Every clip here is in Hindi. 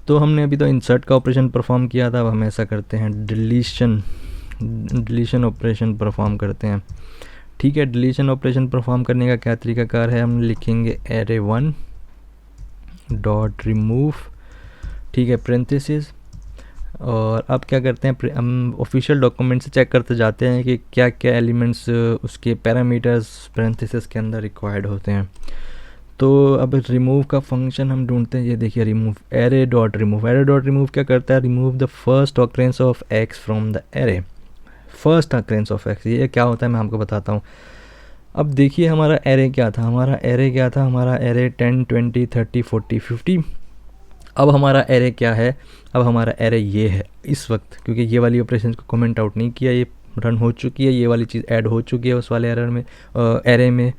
तो हमने अभी तो इंसर्ट का ऑपरेशन परफॉर्म किया था, अब हम ऐसा करते हैं डिलीशन ऑपरेशन परफॉर्म करते हैं। ठीक है, डिलीशन ऑपरेशन परफॉर्म करने का क्या तरीकाकार है, हम लिखेंगे array1 डॉट रिमूव, ठीक है, पेरेंथेसिस। और अब क्या करते हैं, हम ऑफिशियल डॉक्यूमेंट से चेक करते जाते हैं कि क्या क्या एलिमेंट्स उसके पैरामीटर्स पेरेंथेसिस के अंदर रिक्वायर्ड होते हैं। तो अब रिमूव का फंक्शन हम ढूंढते हैं, ये देखिए रिमूव, एरे डॉट रिमूव क्या करता है, remove the first occurrence of x from the array. First occurrence of x ये क्या होता है मैं आपको बताता हूँ। अब देखिए हमारा एरे क्या था, हमारा एरे 10 20 30 40 50। अब हमारा एरे क्या है, अब हमारा एरे ये है इस वक्त, क्योंकि ये वाली ऑपरेशन को कमेंट आउट नहीं किया, ये रन हो चुकी है, ये वाली चीज़ ऐड हो चुकी है उस वाले एरे में।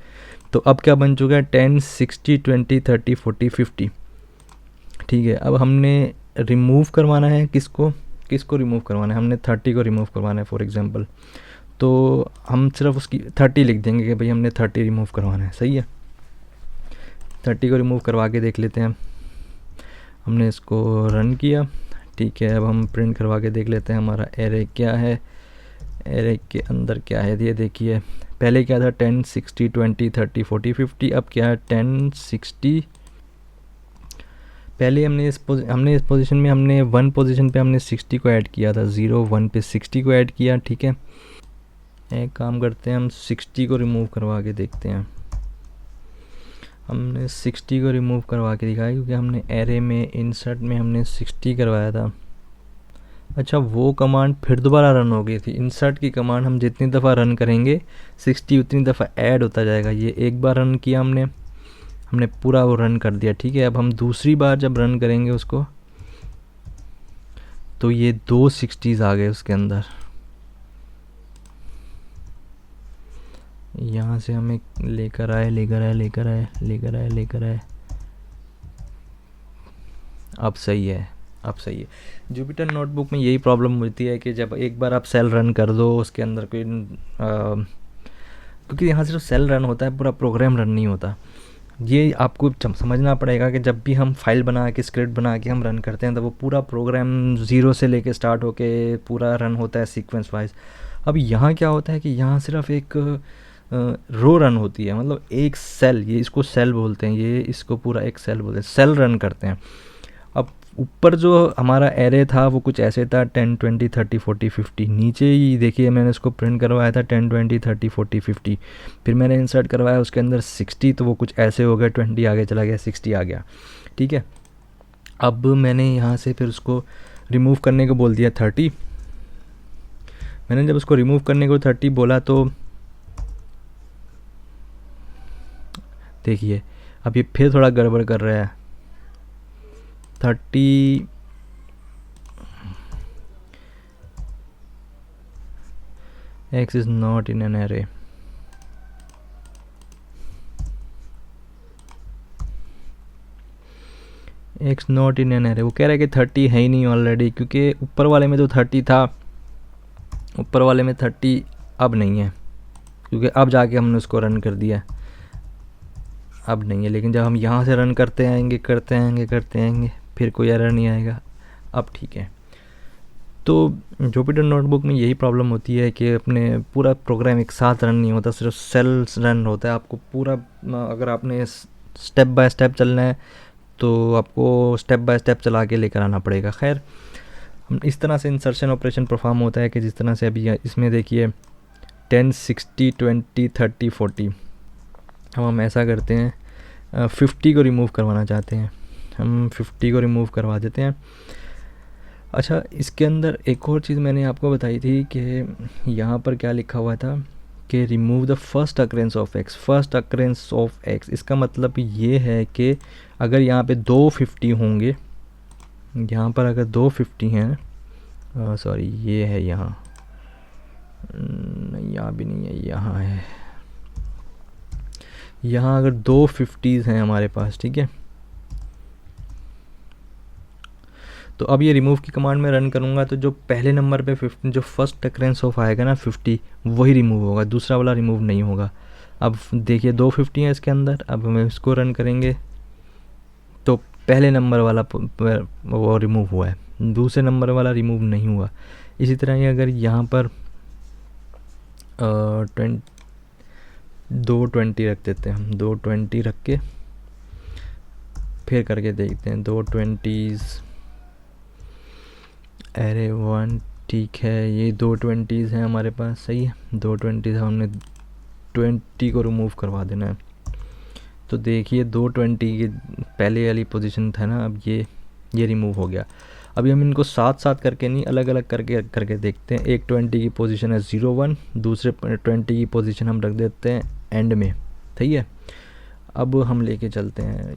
तो अब क्या बन चुका है, 10 60 20 30 40 50। ठीक है, अब हमने रिमूव करवाना है किसको रिमूव करवाना है, हमने 30 को रिमूव करवाना है फॉर एग्जांपल। तो हम सिर्फ उसकी 30 लिख देंगे कि भाई हमने 30 रिमूव करवाना है, सही है। 30 को रिमूव करवा के देख लेते हैं, हमने इसको रन किया। ठीक है, अब हम प्रिंट करवा के देख लेते हैं हमारा एरे क्या है, एरे के अंदर क्या है। ये देखिए पहले क्या था 10 60 20 30 40 50, अब क्या है 10 60। पहले हमने इस पोजीशन में हमने 1 पोजीशन पे हमने 60 को ऐड किया था, 0 1 पे 60 को ऐड किया। ठीक है, एक काम करते हैं, हम 60 को रिमूव करवा के देखते हैं। हमने 60 को रिमूव करवा के दिखाया क्योंकि हमने एरे में इंसर्ट में हमने 60 करवाया था। अच्छा, वो कमांड फिर दोबारा रन हो गई थी। इंसर्ट की कमांड हम जितनी दफ़ा रन करेंगे 60 उतनी दफ़ा ऐड होता जाएगा। ये एक बार रन किया हमने पूरा वो रन कर दिया। ठीक है, अब हम दूसरी बार जब रन करेंगे उसको तो ये 2 60s आ गए उसके अंदर। यहाँ से हमें लेकर आए, अब सही है। जुपिटर नोटबुक में यही प्रॉब्लम होती है कि जब एक बार आप सेल रन कर दो उसके अंदर कोई क्योंकि यहाँ सिर्फ सेल रन होता है, पूरा प्रोग्राम रन नहीं होता। ये आपको समझना पड़ेगा कि जब भी हम फाइल बना के स्क्रिप्ट बना के हम रन करते हैं तो वो पूरा प्रोग्राम ज़ीरो से लेके स्टार्ट होके पूरा रन होता है सीक्वेंस वाइज। अब यहाँ क्या होता है कि यहाँ सिर्फ एक रो रन होती है, मतलब एक सेल, ये इसको सेल बोलते हैं, ये इसको पूरा एक सेल बोलते हैं, सेल रन करते हैं। अब ऊपर जो हमारा एरे था वो कुछ ऐसे था 10 20 30 40 50। नीचे ही देखिए मैंने इसको प्रिंट करवाया था 10 20 30 40 50। फिर मैंने इंसर्ट करवाया उसके अंदर 60, तो वो कुछ ऐसे हो गया, 20 आगे चला गया, 60 आ गया। ठीक है, अब मैंने यहाँ से फिर उसको रिमूव करने को बोल दिया 30। मैंने जब उसको रिमूव करने को 30 बोला तो देखिए अब ये फिर थोड़ा गड़बड़ कर रहा है। 30 x is not in an array। x not in an array, वो कह रहा है कि 30 है ही नहीं ऑलरेडी, क्योंकि ऊपर वाले में तो 30 था, ऊपर वाले में 30 अब नहीं है, क्योंकि अब जाके हमने उसको रन कर दिया, अब नहीं है। लेकिन जब हम यहाँ से रन करते आएंगे फिर कोई एरर नहीं आएगा। अब ठीक है, तो जुपिटर नोटबुक में यही प्रॉब्लम होती है कि अपने पूरा प्रोग्राम एक साथ रन नहीं होता, सिर्फ सेल्स रन होता है। आपको पूरा, अगर आपने स्टेप बाय स्टेप चलना है तो आपको स्टेप बाय स्टेप चला के लेकर आना पड़ेगा। खैर, इस तरह से इंसर्शन ऑपरेशन परफॉर्म होता है कि जिस तरह से अभी इसमें देखिए 10 60 20 30 40। हम ऐसा करते हैं, 50 को रिमूव करवाना चाहते हैं, हम 50 को रिमूव करवा देते हैं। अच्छा, इसके अंदर एक और चीज़ मैंने आपको बताई थी कि यहाँ पर क्या लिखा हुआ था कि remove the first occurrence of x. इसका मतलब ये है कि अगर यहाँ पे 2 50 होंगे, यहाँ पर अगर 2 50 हैं, सॉरी ये है यहाँ, यहाँ भी नहीं है, यहाँ है, यहाँ अगर 2 50s हैं हमारे पास, ठीक है, तो अब ये रिमूव की कमांड में रन करूँगा तो जो पहले नंबर पे 50, जो फर्स्ट अकरेंस ऑफ आएगा ना 50, वही रिमूव होगा, दूसरा वाला रिमूव नहीं होगा। अब देखिए 2 50 है इसके अंदर, अब हम इसको रन करेंगे तो पहले नंबर वाला वो रिमूव हुआ है, दूसरे नंबर वाला रिमूव नहीं हुआ। इसी तरह ही अगर यहाँ पर 220 रख देते हैं हम, 220 रख के फिर करके देखते हैं 220s एरे 1, ठीक है, ये 220s हैं हमारे पास, सही है। 220s हमने 20 को रिमूव करवा देना है। तो देखिए 220 की पहले वाली पोजीशन था ना, अब ये रिमूव हो गया। अभी हम इनको साथ साथ करके नहीं, अलग अलग करके देखते हैं। एक 20 की पोजीशन है 01, दूसरे 20 की पोजीशन हम रख देते हैं एंड में, सही है। अब हम लेके चलते हैं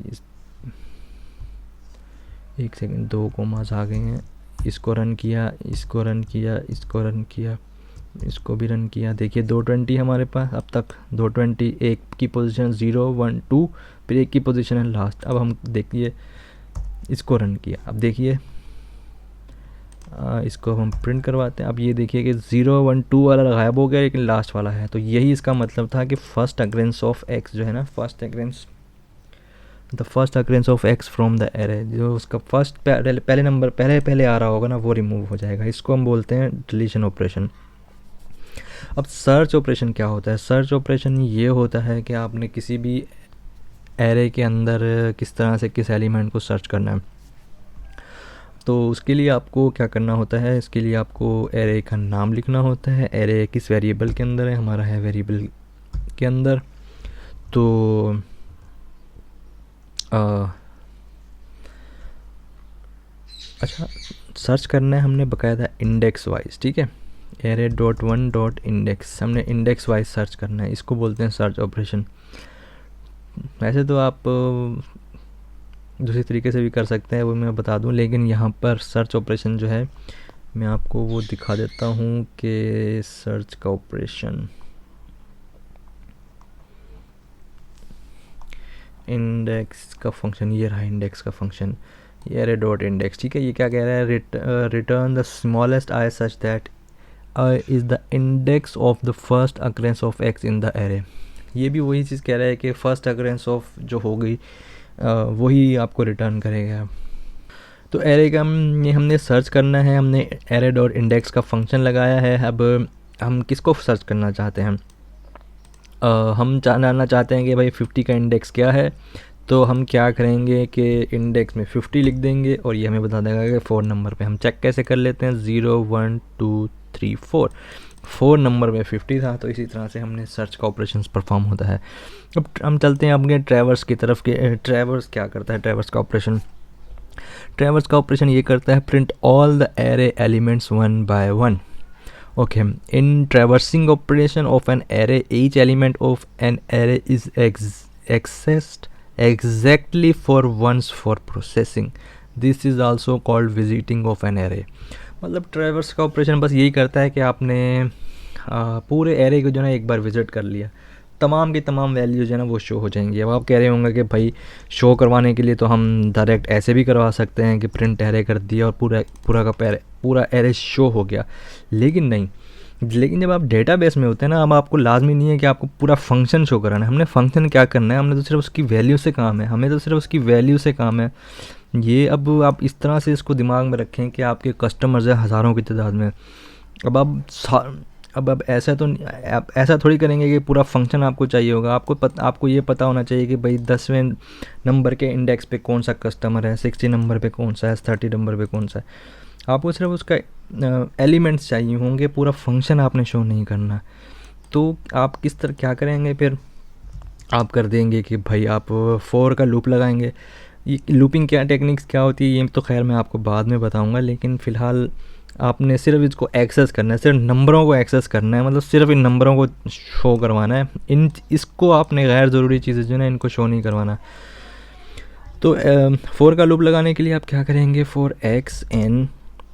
एक सेकंड, 2 कोमास आ गए हैं, इसको रन किया, इसको रन किया, इसको रन किया, इसको भी रन किया। देखिए 220 हमारे पास अब तक, 220 एक की पोजीशन 0 1 2, फिर एक की पोजीशन है लास्ट। अब हम देखिए इसको रन किया, अब देखिए इसको हम प्रिंट करवाते हैं। अब ये देखिए कि 0 1 2 वाला गायब हो गया, लेकिन लास्ट वाला है। तो यही इसका मतलब था कि फर्स्ट अक्रेंस ऑफ एक्स जो है ना, the first occurrence of x from the array, जो उसका फर्स्ट पहले नंबर पहले आ रहा होगा ना, वो रिमूव हो जाएगा। इसको हम बोलते हैं डिलीशन ऑपरेशन। अब सर्च ऑपरेशन क्या होता है? सर्च ऑपरेशन ये होता है कि आपने किसी भी एरे के अंदर किस तरह से किस एलिमेंट को सर्च करना है। तो उसके लिए आपको क्या करना होता है, इसके लिए आपको एरे का नाम लिखना होता है। एरे किस वेरिएबल के अंदर है, हमारा है वेरिएबल के अंदर। तो अच्छा, सर्च करना है हमने बकायदा इंडेक्स वाइज, ठीक है। एरे .1.index, हमने इंडेक्स वाइज सर्च करना है, इसको बोलते हैं सर्च ऑपरेशन। वैसे तो आप दूसरी तरीके से भी कर सकते हैं, वो मैं बता दूं, लेकिन यहाँ पर सर्च ऑपरेशन जो है मैं आपको वो दिखा देता हूँ कि सर्च का ऑपरेशन, इंडेक्स का फंक्शन, ये रहा इंडेक्स का फंक्शन, ये एरे डॉट इंडेक्स, ठीक है। ये क्या कह रहा है, return the smallest I such that is the index of the first occurrence of x in the array. ये भी वही चीज़ कह रहा है कि फर्स्ट अकरेंस ऑफ जो हो गई वही आपको रिटर्न करेगा। तो एरे का ये हमने सर्च करना है, हमने एरे डॉट इंडेक्स का फंक्शन लगाया है। अब हम किसको सर्च करना चाहते हैं, हम जानना चाहते हैं कि भाई 50 का इंडेक्स क्या है। तो हम क्या करेंगे कि इंडेक्स में 50 लिख देंगे और ये हमें बता देगा कि 4 नंबर पे। हम चेक कैसे कर लेते हैं, 0 1 2 3 4 नंबर में 50 था। तो इसी तरह से हमने सर्च का ऑपरेशन परफॉर्म होता है। अब हम चलते हैं अपने ट्रैवर्स की तरफ के। ट्रैवर्स क्या करता है, ट्रैवर्स का ऑपरेशन ये करता है, print all the array elements 1 by 1। Okay, in traversing operation of an array, each element of an array is accessed exactly for once for processing. This is also called visiting of an array. मतलब ट्रैवर्स का ऑपरेशन बस यही करता है कि आपने पूरे एरे को जो है ना एक बार विजिट कर लिया, तमाम की तमाम वैल्यूज जो है ना वो शो हो जाएंगी। अब आप कह रहे होंगे कि भाई शो करवाने के लिए तो हम डायरेक्ट ऐसे भी करवा सकते हैं कि प्रिंट एरे कर दिया और पूरा एरे शो हो गया, लेकिन नहीं। लेकिन जब आप डेटाबेस में होते हैं ना, अब आपको लाजमी नहीं है कि आपको पूरा फंक्शन शो कराना है। हमने फंक्शन क्या करना है, हमने तो सिर्फ उसकी वैल्यू से काम है, ये अब आप इस तरह से इसको दिमाग में रखें कि आपके कस्टमर्स हैं हज़ारों की तादाद में। अब ऐसा थोड़ी करेंगे कि पूरा फंक्शन आपको चाहिए होगा। आपको ये पता होना चाहिए कि भाई 10वें नंबर के इंडेक्स पे कौन सा कस्टमर है, 60 नंबर पे कौन सा है, 30 नंबर पे कौन सा है। आपको सिर्फ उसका एलिमेंट्स चाहिए होंगे, पूरा फंक्शन आपने शो नहीं करना। तो आप किस तरह क्या करेंगे, फिर आप कर देंगे कि भाई आप फॉर का लूप लगाएंगे। ये लूपिंग क्या टेक्निक्स क्या होती है ये तो खैर मैं आपको बाद में बताऊंगा, लेकिन फ़िलहाल आपने सिर्फ इसको एक्सेस करना है, सिर्फ नंबरों को एक्सेस करना है, मतलब सिर्फ इन नंबरों को शो करवाना है। इसको आपने गैर ज़रूरी चीज़ें जो है इनको शो नहीं करवाना। तो फॉर का लूप लगाने के लिए आप क्या करेंगे, फॉर एक्स एन,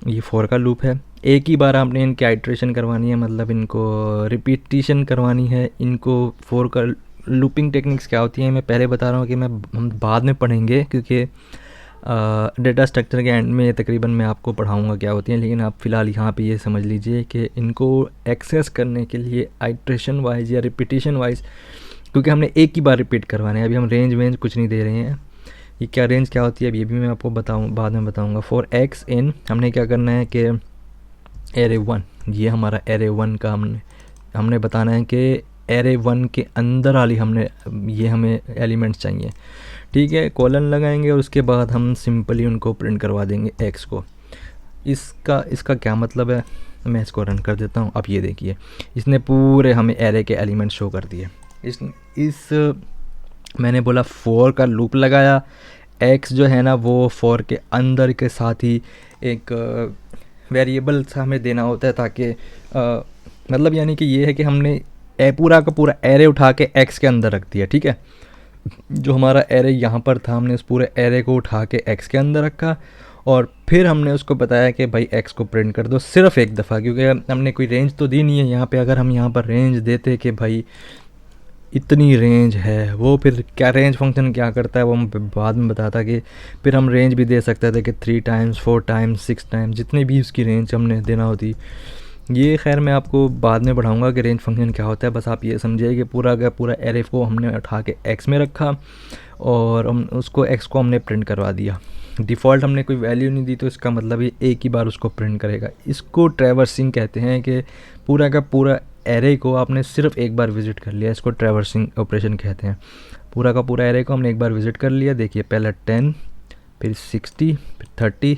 ये फॉर का लूप है। एक ही बार आपने इनकी आइट्रेशन करवानी है, मतलब इनको रिपीटिशन करवानी है। इनको फॉर का लूपिंग टेक्निक्स क्या होती हैं मैं पहले बता रहा हूँ कि हम बाद में पढ़ेंगे, क्योंकि डेटा स्ट्रक्चर के एंड में तकरीबन मैं आपको पढ़ाऊँगा क्या होती हैं। लेकिन आप फ़िलहाल यहाँ पे ये समझ लीजिए कि इनको एक्सेस करने के लिए आइट्रेशन वाइज या रिपीटिशन वाइज, क्योंकि हमने एक ही बार रिपीट करवाना है, अभी हम रेंज वेंज कुछ नहीं दे रहे हैं, ये क्या रेंज क्या होती है ये भी मैं आपको बाद में बताऊँगा। फॉर एक्स इन हमने क्या करना है कि एरे 1, ये हमारा एरे 1 का हमने बताना है कि एरे 1 के अंदर वाली ये हमें एलिमेंट्स चाहिए, ठीक है। कॉलन लगाएंगे और उसके बाद हम सिंपली उनको प्रिंट करवा देंगे एक्स को। इसका क्या मतलब है, मैं इसको रन कर देता हूँ। अब ये देखिए इसने पूरे हमें एरे के एलिमेंट शो कर दिए। इस मैंने बोला फॉर का लूप लगाया, एक्स जो है ना वो फॉर के अंदर के साथ ही एक वेरिएबल सा हमें देना होता है, ताकि मतलब यानी कि ये है कि हमने पूरा का पूरा एरे उठा के एक्स के अंदर रख दिया, ठीक है। जो हमारा एरे यहाँ पर था हमने उस पूरे एरे को उठा के एक्स के अंदर रखा और फिर हमने उसको बताया कि भाई एक्स को प्रिंट कर दो सिर्फ एक दफ़ा, क्योंकि हमने कोई रेंज तो दी नहीं है यहाँ पे। अगर हम यहाँ पर रेंज देते कि भाई इतनी रेंज है, वो फिर क्या रेंज फंक्शन क्या करता है वो हम बाद में बताता कि फिर हम रेंज भी दे सकते थे कि 3 टाइम्स 4 टाइम्स 6 टाइम्स जितनी भी उसकी रेंज हमने देना होती। ये खैर मैं आपको बाद में बढ़ाऊंगा कि रेंज फंक्शन क्या होता है। बस आप ये समझिए कि पूरा का पूरा एरे को हमने उठा के एक्स में रखा और हम उसको एक्स को हमने प्रिंट करवा दिया। डिफ़ॉल्ट हमने कोई वैल्यू नहीं दी तो इसका मतलब ये एक ही बार उसको प्रिंट करेगा। इसको ट्रैवर्सिंग कहते हैं कि पूरा का पूरा एरे को आपने सिर्फ एक बार विज़िट कर लिया, इसको ट्रैवर्सिंग ऑपरेशन कहते हैं। पूरा का पूरा एरे को हमने एक बार विज़िट कर लिया। देखिए पहले 10 फिर 60 फिर 30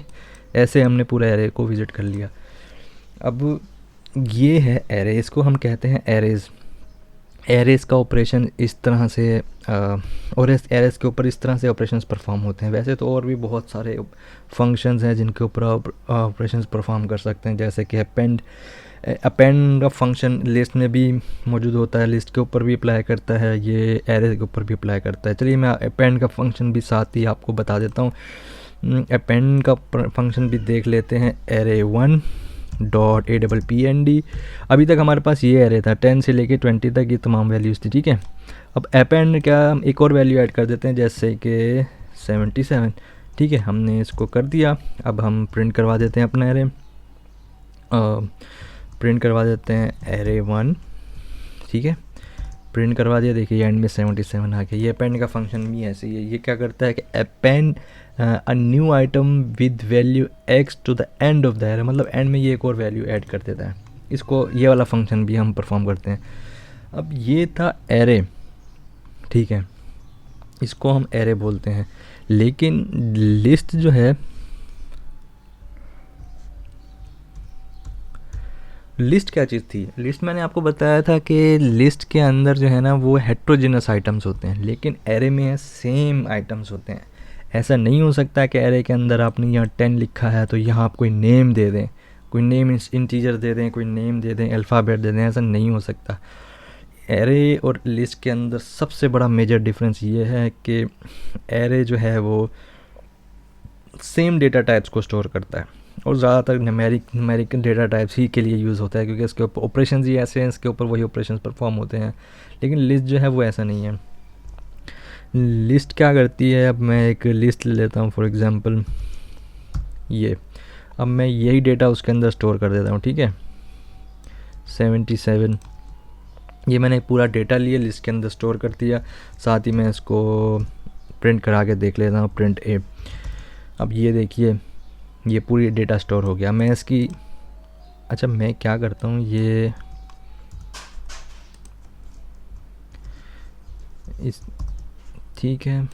ऐसे हमने पूरा एरे को विज़िट कर लिया। अब ये है एरे, इसको हम कहते हैं एरेज़। एरेज़ का ऑपरेशन इस तरह से और इस एरेज़ के ऊपर इस तरह से ऑपरेशंस परफॉर्म होते हैं। वैसे तो और भी बहुत सारे फंक्शंस हैं जिनके ऊपर ऑपरेशंस परफॉर्म कर सकते हैं, जैसे कि अपेंड का फंक्शन लिस्ट में भी मौजूद होता है, लिस्ट के ऊपर भी अप्लाई करता है, ये एरे के ऊपर भी अप्लाई करता है। चलिए मैं अपेंड का फंक्शन भी साथ ही आपको बता देता हूँ। अपेंड का फंक्शन भी देख लेते हैं। Array 1 dot APPEND। अभी तक हमारे पास ये एरे था 10 से लेके 20 तक, ये तमाम वैल्यूज़ थी, ठीक है। अब अपेंड क्या हम एक और वैल्यू ऐड कर देते हैं, जैसे कि 77, ठीक है। हमने इसको कर दिया। अब हम प्रिंट करवा देते हैं अपना एरे, प्रिंट करवा देते हैं एरे 1, ठीक है। प्रिंट करवा दिया। देखिए एंड में 77 आ गया। ये अपेंड का फंक्शन भी ऐसे ही है। ये क्या करता है कि append a new item with value x to the end of the array, मतलब एंड में ये एक और वैल्यू ऐड कर देता है। इसको ये वाला फंक्शन भी हम परफॉर्म करते हैं। अब ये था एरे, ठीक है, इसको हम एरे बोलते हैं। लेकिन लिस्ट जो है, लिस्ट क्या चीज़ थी? लिस्ट मैंने आपको बताया था कि लिस्ट के अंदर जो है ना वो हेट्रोजेनस आइटम्स होते हैं, लेकिन एरे में सेम आइटम्स होते हैं। ऐसा नहीं हो सकता कि एरे के अंदर आपने यहाँ 10 लिखा है तो यहाँ आप कोई नेम दे दें, कोई नेम इंटीजर दे दें, कोई नेम दे दें, अल्फ़ाबेट दे दें, ऐसा नहीं हो सकता। एरे और लिस्ट के अंदर सबसे बड़ा मेजर डिफरेंस ये है कि एरे जो है वो सेम डेटा टाइप्स को स्टोर करता है और ज़्यादातर न्यूमेरिक डेटा टाइप्स ही के लिए यूज़ होता है, क्योंकि इसके ऊपर ऑपरेशंस ही ऐसे हैं, इसके ऊपर वही ऑपरेशंस परफॉर्म होते हैं। लेकिन लिस्ट जो है वो ऐसा नहीं है। लिस्ट क्या करती है, अब मैं एक लिस्ट ले लेता हूँ फॉर एग्ज़ाम्पल ये। अब मैं यही डेटा उसके अंदर स्टोर कर देता हूँ, ठीक है। 77 ये मैंने पूरा डेटा लिया, लिस्ट के अंदर स्टोर कर दिया। साथ ही मैं इसको प्रिंट करा के देख लेता हूँ, प्रिंट ए। अब ये देखिए ये पूरी डेटा स्टोर हो गया। मैं इसकी अच्छा मैं क्या करता हूँ, ये इस ठीक है,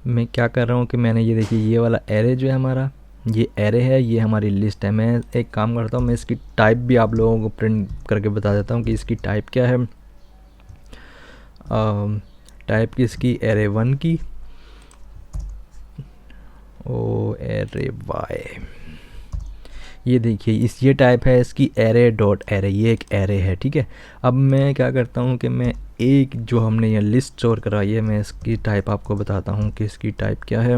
मैं क्या कर रहा हूँ कि मैंने ये देखिए ये वाला एरे जो है हमारा, ये एरे है, ये हमारी लिस्ट है। मैं एक काम करता हूँ, मैं इसकी टाइप भी आप लोगों को प्रिंट करके बता देता हूँ कि इसकी टाइप क्या है। टाइप की इसकी एरे 1 की ओ एरे वाई, ये देखिए ये टाइप है इसकी एरे डॉट एरे, ये एक एरे है, ठीक है। अब मैं क्या करता हूँ कि मैं एक जो हमने ये लिस्ट स्टोर कराई है, मैं इसकी टाइप आपको बताता हूँ कि इसकी टाइप क्या है।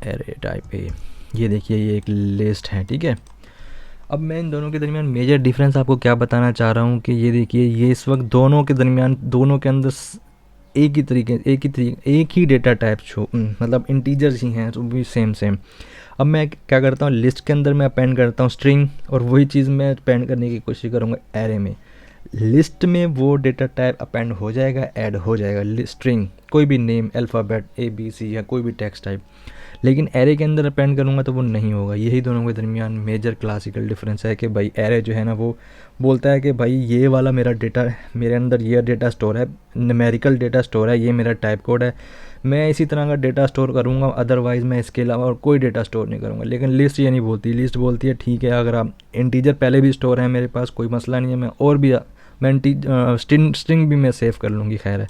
एरे टाइप है, ये देखिए ये एक लिस्ट है, ठीक है। अब मैं इन दोनों के दरमियान मेजर डिफरेंस आपको क्या बताना चाह रहा हूँ कि ये देखिए ये इस वक्त दोनों के दरमियान, दोनों के अंदर एक ही डेटा टाइप मतलब इंटीजर्स ही हैं, तो भी सेम। अब मैं क्या करता हूँ, लिस्ट के अंदर मैं अपेंड करता हूँ स्ट्रिंग, और वही चीज़ मैं अपेंड करने की कोशिश करूँगा एरे में। लिस्ट में वो डेटा टाइप अपेंड हो जाएगा, ऐड हो जाएगा स्ट्रिंग, कोई भी नेम, अल्फ़ाबेट ABC या कोई भी टेक्स्ट टाइप, लेकिन एरे के अंदर अपेंड करूँगा तो वो नहीं होगा। यही दोनों के दरमियान मेजर क्लासिकल डिफरेंस है कि भाई एरे जो है ना वो बोलता है कि भाई ये वाला मेरा डेटा, मेरे अंदर ये डेटा स्टोर है, न्यूमेरिकल डेटा स्टोर है, ये मेरा टाइप कोड है, मैं इसी तरह का डेटा स्टोर करूँगा, अदरवाइज़ मैं इसके अलावा और कोई डेटा स्टोर नहीं करूँगा। लेकिन लिस्ट ये नहीं बोलती, लिस्ट बोलती है ठीक है अगर आप इंटीजर पहले भी स्टोर है मेरे पास, कोई मसला नहीं है, मैं और भी मैं स्ट्रिंग भी मैं सेव कर लूँगी, खैर है।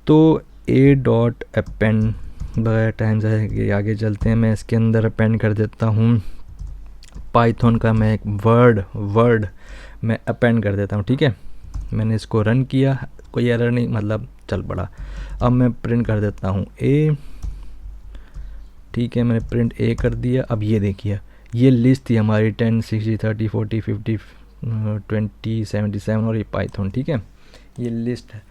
तो a.append बगैर टाइम ज़ाया कि आगे चलते हैं, मैं इसके अंदर अपेंड कर देता हूँ पाइथन का मैं एक वर्ड मैं अपेंड कर देता हूँ, ठीक है। मैंने इसको रन किया, कोई एरर नहीं, मतलब चल पड़ा। अब मैं प्रिंट कर देता हूँ a, ठीक है, मैंने प्रिंट a कर दिया। अब ये देखिए, ये लिस्ट थी हमारी 10, 60, 30, 40, 50, 20, 77 और ये पाइथन, ठीक है। ये लिस्ट है,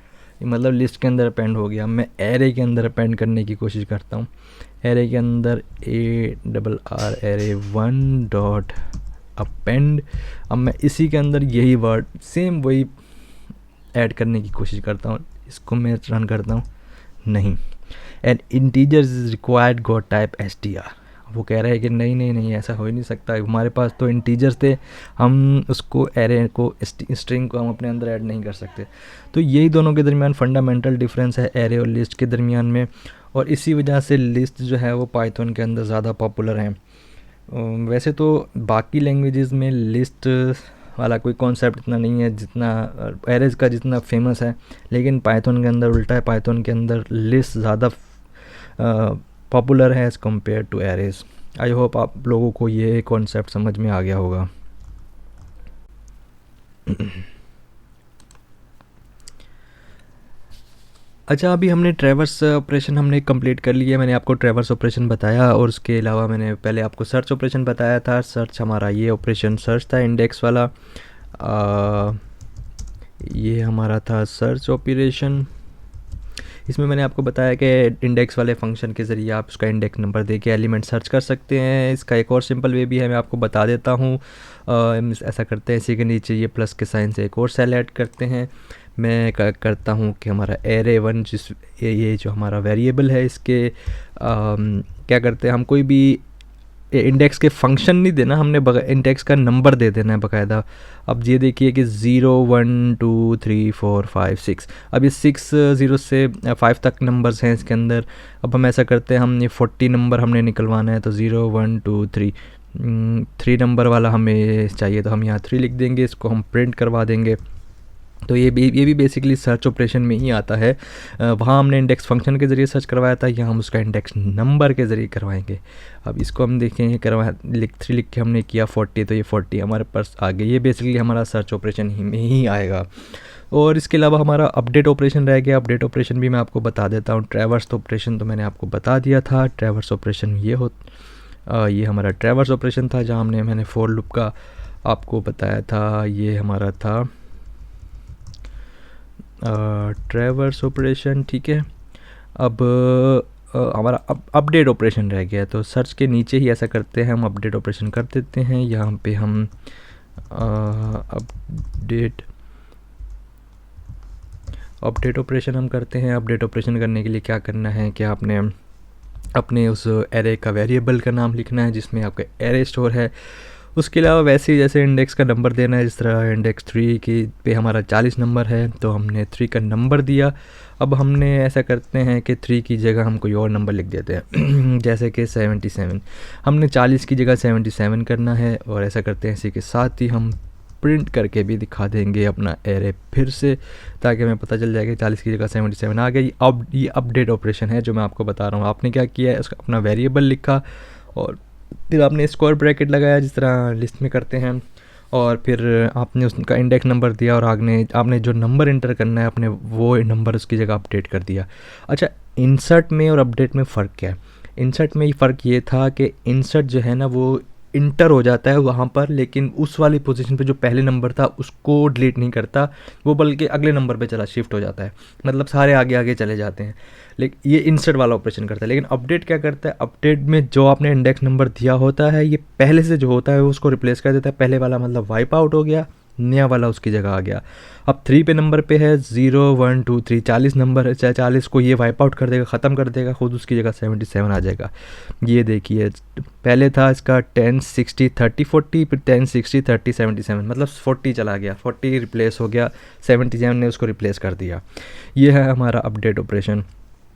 मतलब लिस्ट के अंदर अपेंड हो गया। मैं एरे के अंदर अपेंड करने की कोशिश करता हूँ। एरे के अंदर ARR array1 डॉट अपेंड। अब मैं इसी के अंदर यही वर्ड सेम वही ऐड करने की कोशिश करता हूँ। इसको मैं रन करता हूँ, नहीं, and integers is required got type str। वो कह रहा है कि नहीं नहीं नहीं, ऐसा हो ही नहीं सकता, हमारे पास तो इंटीजर्स थे, हम उसको एरे को स्ट्रिंग को हम अपने अंदर ऐड नहीं कर सकते। तो यही दोनों के दरमियान फंडामेंटल डिफरेंस है एरे और लिस्ट के दरमियान में, और इसी वजह से लिस्ट जो है वो पाइथन के अंदर ज़्यादा पॉपुलर है। वैसे तो बाकी लैंग्वेजेस में लिस्ट वाला कोई कॉन्सेप्ट इतना नहीं है जितना एरेज का जितना फेमस है, लेकिन पाइथन के अंदर उल्टा है, पाइथन के अंदर लिस्ट ज़्यादा पॉपुलर है as compared to arrays. I hope आप लोगों को ये कॉन्सेप्ट समझ में आ गया होगा। अच्छा, अभी हमने ट्रैवर्स ऑपरेशन हमने कंप्लीट कर लिया। मैंने आपको ट्रैवर्स ऑपरेशन बताया, और उसके अलावा मैंने पहले आपको सर्च ऑपरेशन बताया था। सर्च हमारा ये ऑपरेशन सर्च था, इंडेक्स वाला। ये हमारा था सर्च ऑपरेशन। इसमें मैंने आपको बताया कि इंडेक्स वाले फंक्शन के ज़रिए आप उसका इंडेक्स नंबर देके एलिमेंट सर्च कर सकते हैं। इसका एक और सिंपल वे भी है, मैं आपको बता देता हूँ। ऐसा करते हैं, इसी के नीचे ये प्लस के साइन से एक और सेल ऐड करते हैं। मैं करता हूँ कि हमारा array1 जिस ये जो हमारा वेरिएबल है, इसके क्या करते हैं हम, कोई भी इंडेक्स के फंक्शन नहीं देना हमने, इंडेक्स का नंबर दे देना है बाकायदा। अब ये देखिए कि 0 1 2 3 4 5 6, अब ये 6 0 से 5 तक नंबर्स हैं इसके अंदर। अब हम ऐसा करते हैं, हम ये 40 नंबर हमने निकलवाना है, तो 0 1 2 3 नंबर वाला हमें चाहिए, तो हम यहाँ 3 लिख देंगे, इसको हम प्रिंट करवा देंगे। तो ये भी बेसिकली सर्च ऑपरेशन में ही आता है। वहाँ हमने इंडेक्स फंक्शन के ज़रिए सर्च करवाया था, यहाँ हम उसका इंडेक्स नंबर के ज़रिए करवाएंगे। अब इसको हम देखेंगे, 3 लिख के हमने किया 40, तो ये 40 हमारे पास आ गए। ये बेसिकली हमारा सर्च ऑपरेशन में ही आएगा। और इसके अलावा हमारा अपडेट ऑपरेशन रह गया। अपडेट ऑपरेशन भी मैं आपको बता देता हूँ। ट्रैवर्स ऑपरेशन तो मैंने आपको बता दिया था। ट्रैवर्स ऑपरेशन ये हमारा ट्रैवर्स ऑपरेशन था, जहाँ मैंने फॉर लूप का आपको बताया था। ये हमारा था ट्रैवर्स ऑपरेशन, ठीक है। अब हमारा अपडेट ऑपरेशन रह गया, तो सर्च के नीचे ही ऐसा करते हैं, हम अपडेट ऑपरेशन कर देते हैं। यहाँ पे हम अपडेट ऑपरेशन हम करते हैं। अपडेट ऑपरेशन करने के लिए क्या करना है कि आपने अपने उस एरे का वेरिएबल का नाम लिखना है जिसमें आपका एरे स्टोर है। उसके अलावा वैसे ही जैसे इंडेक्स का नंबर देना है, जिस तरह इंडेक्स 3 की पे हमारा 40 नंबर है, तो हमने 3 का नंबर दिया। अब हमने ऐसा करते हैं कि 3 की जगह हम कोई और नंबर लिख देते हैं जैसे कि 77। हमने 40 की जगह 77 करना है, और ऐसा करते हैं। इसी के साथ ही हम प्रिंट करके भी दिखा देंगे अपना एरे फिर से, ताकि हमें पता चल जाए कि 40 की जगह 77 आ गई। अब ये अपडेट ऑपरेशन है जो मैं आपको बता रहा हूँ। आपने क्या किया है, उसका अपना वेरिएबल लिखा, और फिर आपने स्क्वायर ब्रैकेट लगाया जिस तरह लिस्ट में करते हैं, और फिर आपने उसका इंडेक्स नंबर दिया, और आपने जो नंबर इंटर करना है अपने, वो नंबर उसकी जगह अपडेट कर दिया। अच्छा, इंसर्ट में और अपडेट में फ़र्क क्या है? इंसर्ट में फ़र्क ये था कि इंसर्ट जो है ना वो इंटर हो जाता है वहाँ पर, लेकिन उस वाली पोजीशन पे जो पहले नंबर था उसको डिलीट नहीं करता वो, बल्कि अगले नंबर पे चला शिफ्ट हो जाता है, मतलब सारे आगे आगे चले जाते हैं। लेकिन ये इंसर्ट वाला ऑपरेशन करता है। लेकिन अपडेट क्या करता है, अपडेट में जो आपने इंडेक्स नंबर दिया होता है, ये पहले से जो होता है उसको रिप्लेस कर देता है। पहले वाला मतलब वाइप आउट हो गया, नया वाला उसकी जगह आ गया। अब 3 पे नंबर पे है 0 1 2 3, 40 नंबर है, चाहे 40 को ये वाइप आउट कर देगा, ख़त्म कर देगा, खुद उसकी जगह 77 आ जाएगा। ये देखिए पहले था इसका 10 60 30 40, फिर 10 60 30 77, मतलब 40 चला गया, 40 रिप्लेस हो गया, 77 ने उसको रिप्लेस कर दिया। ये है हमारा अपडेट ऑपरेशन।